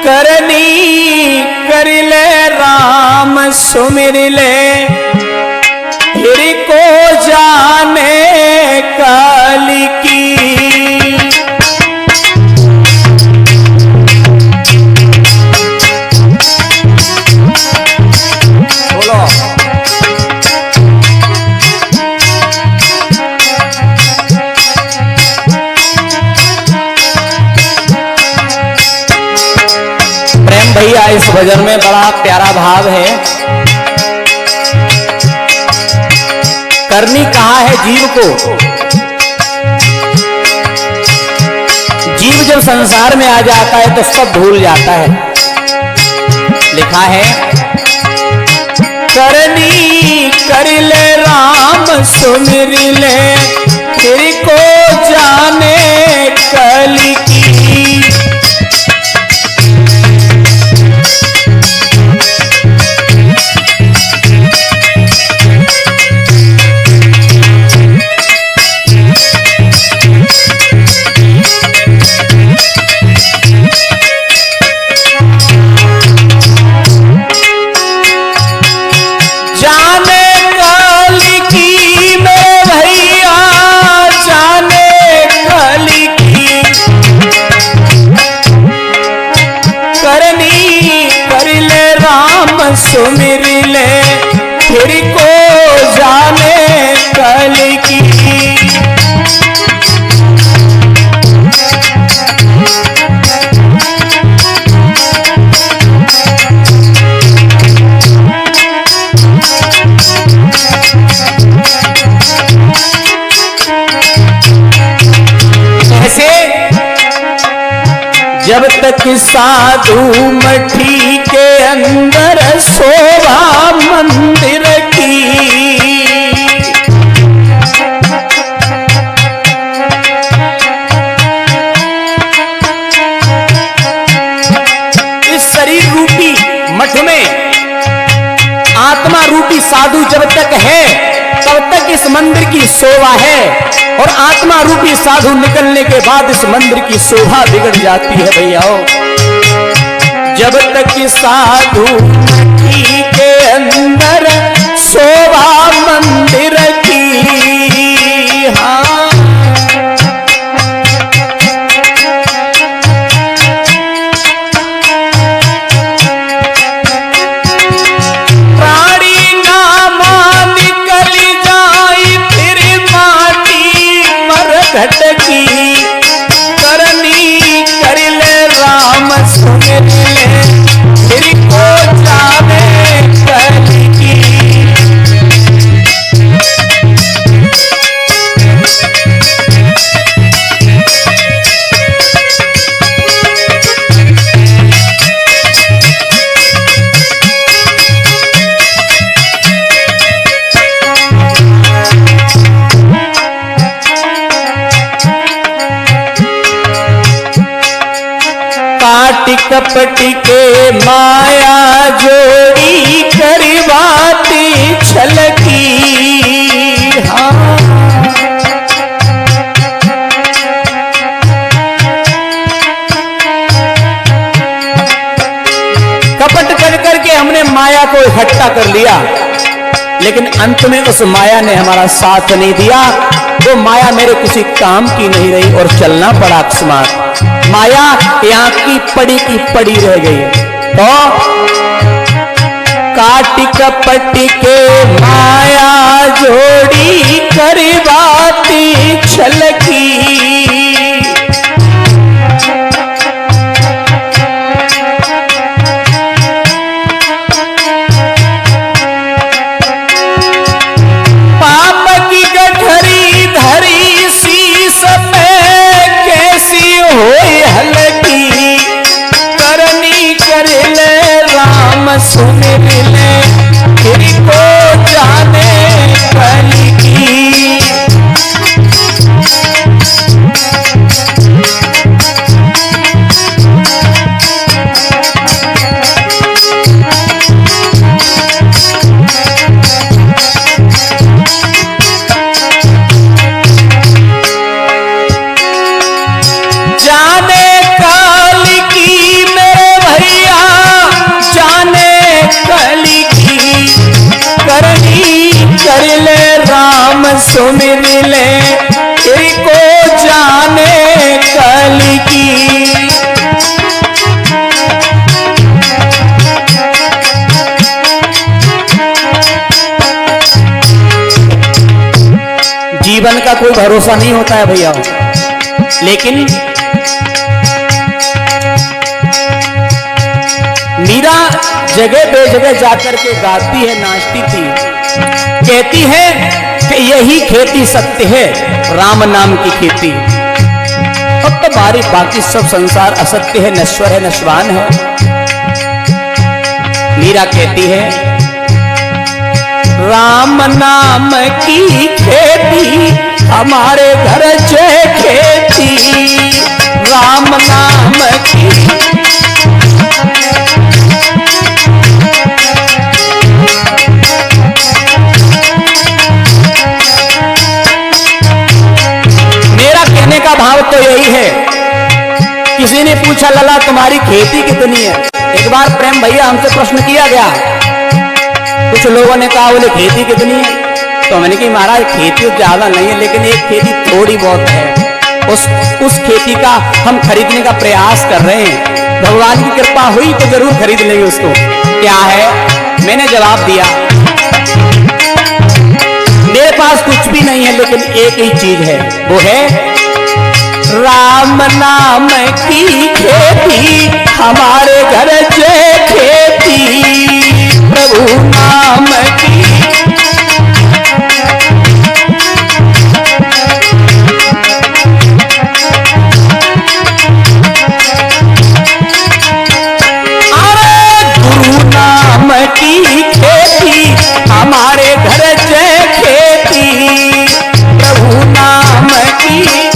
करनी कर ले राम सुमिर ले, फिर को जाने काल की। भैया इस भजन में बड़ा प्यारा भाव है। करनी कहा है जीव को। जीव जब संसार में आ जाता है तो सब भूल जाता है। लिखा है करनी कर ले राम सुमिर ले, फिर को जाने कल की। सुमिर ले, फिर को जाने कल की। ऐसे जब तक साधु मठी के अंदर शोभा मंदिर की, इस शरीर रूपी मठ में आत्मा रूपी साधु जब तक है तब तक इस मंदिर की शोभा है, और आत्मा रूपी साधु निकलने के बाद इस मंदिर की शोभा बिगड़ जाती है भैया। जब तक साधु के अंदर शोभा मंदिर की, हाँ प्राणी नामा निकल जाए फिर माटी मरघट की। करनी कर ले राम सुमिर ले, फिर को जाने कल की। काटी कपटी के माया जोड़ी करवाती छलकी, हाँ कपट कर करके हमने माया को इकट्ठा कर लिया, लेकिन अंत में उस माया ने हमारा साथ नहीं दिया। वो माया मेरे किसी काम की नहीं रही और चलना पड़ा अकस्मात। माया यहाँ की पड़ी रह गई। तो काटी कपटी के माया जोड़ी करवाती छलकी, सुमिर ले, फिर को जाने कल की। सुमिर ले को जाने कल की। जीवन का कोई भरोसा नहीं होता है भैया, लेकिन मीरा जगह बेजगह जाकर के गाती है, नाचती थी, कहती है कि यही खेती सत्य है, राम नाम की खेती। अब तो बाकी सब संसार असत्य है, नश्वर है, नश्वान है। मीरा कहती है राम नाम की खेती हमारे घर जय खेती, राम नाम की। मेरा कहने का भाव तो यही है, किसी ने पूछा लला तुम्हारी खेती कितनी है। एक बार प्रेम भैया हमसे प्रश्न किया गया, कुछ लोगों ने कहा बोले खेती कितनी है, तो मैंने कहा महाराज खेती ज्यादा नहीं है, लेकिन एक खेती थोड़ी बहुत है, उस खेती का हम खरीदने का प्रयास कर रहे हैं, भगवान की कृपा हुई तो जरूर खरीद लेंगे उसको। क्या है? मैंने जवाब दिया मेरे पास कुछ भी नहीं है, लेकिन एक ही चीज है, वो है राम नाम की खेती हमारे घर जय खेती, प्रभु नाम की। अरे गुरु नाम की खेती हमारे घर जय खेती, प्रभु नाम की।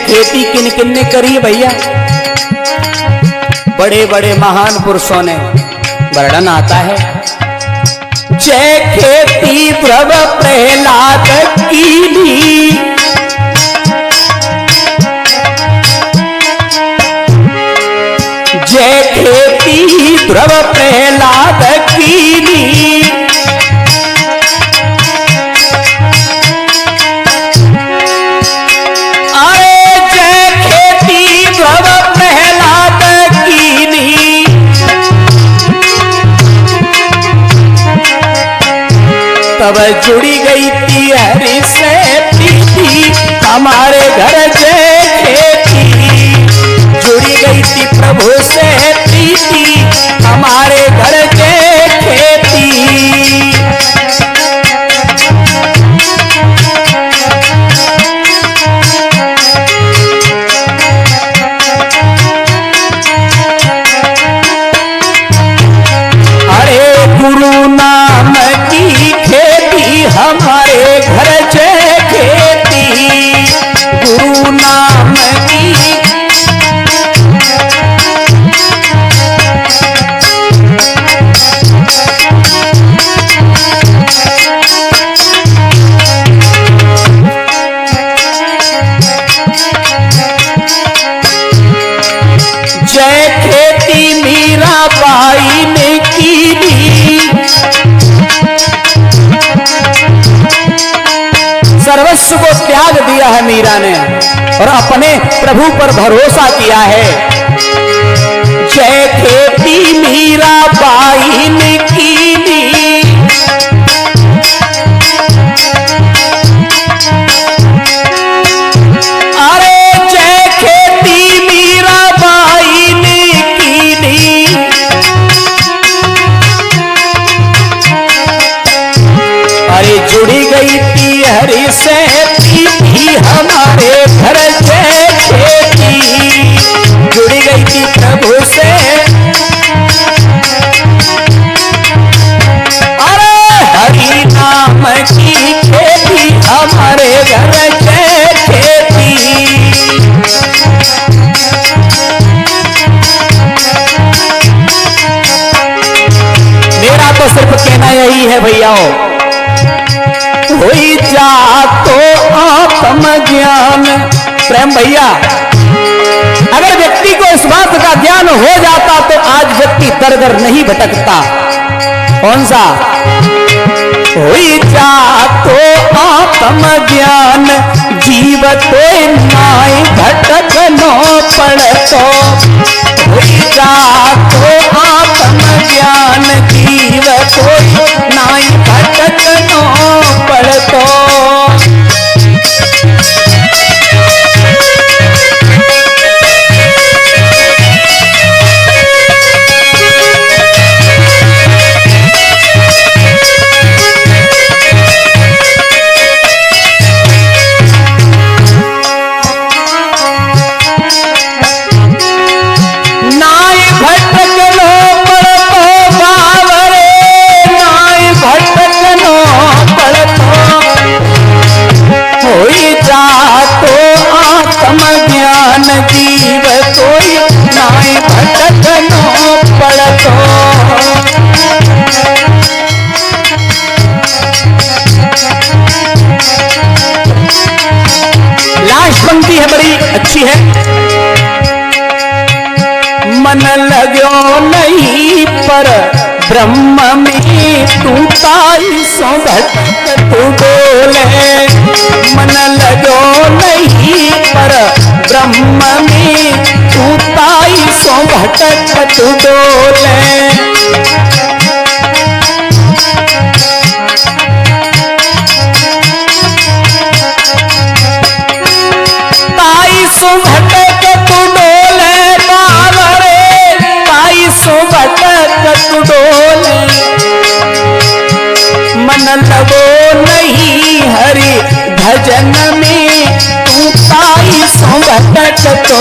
खेती किन किन ने करी भैया? बड़े बड़े महान पुरुषों ने वर्णन आता है। जय खेती प्रभ प्रहलाद कीनी, जय खेती प्रभ प्रहलाद कीनी, तब जुड़ी गई थी हरि से प्रीति हमारे घर जय खेती, जुड़ी गई थी प्रभु से प्रीति हमारे घर जय खेती। अरे गुरु नाम की खेती हमारे घर जय खेती, गुरु नाम की। जय खेती मीरा बाई ने की, सर्वस्व को त्याग दिया है मीरा ने और अपने प्रभु पर भरोसा किया है। जय खेती मीरा बाई ने कीनी, अरे जय खेती मीरा बाई ने कीनी, अरे जुड़ी गई थी हरि से प्रीति हमारे घर जय खेती, जुड़ी गई थी प्रभु से। है भैयाओ। होई जा तो आत्म ज्ञान। प्रेम भैया, अगर व्यक्ति को इस बात का ज्ञान हो जाता तो आज व्यक्ति दर दर नहीं भटकता। कौन सा? होई जा तो आत्म ज्ञान, जीव तो नाई भटकनो पड़तो। होई जा तो आत्म ज्ञान, जीव तो नाई भटकनो पड़तो। जीव कोई नाई भटकनो पड़तो। लास्ट पंक्ति है, बड़ी अच्छी है। मन लगो नहीं पर ब्रह्म में, तू ताई सो भटक तू डोले। मन लगो नहीं पर ब्रह्म में, तू ताई सो भटक तू डोले। ताई सो भटक तू डोले बावरे, ताई सो भटक तू डोले। मन लगो नहीं हरि भजन में, तू ताई सो भटक तो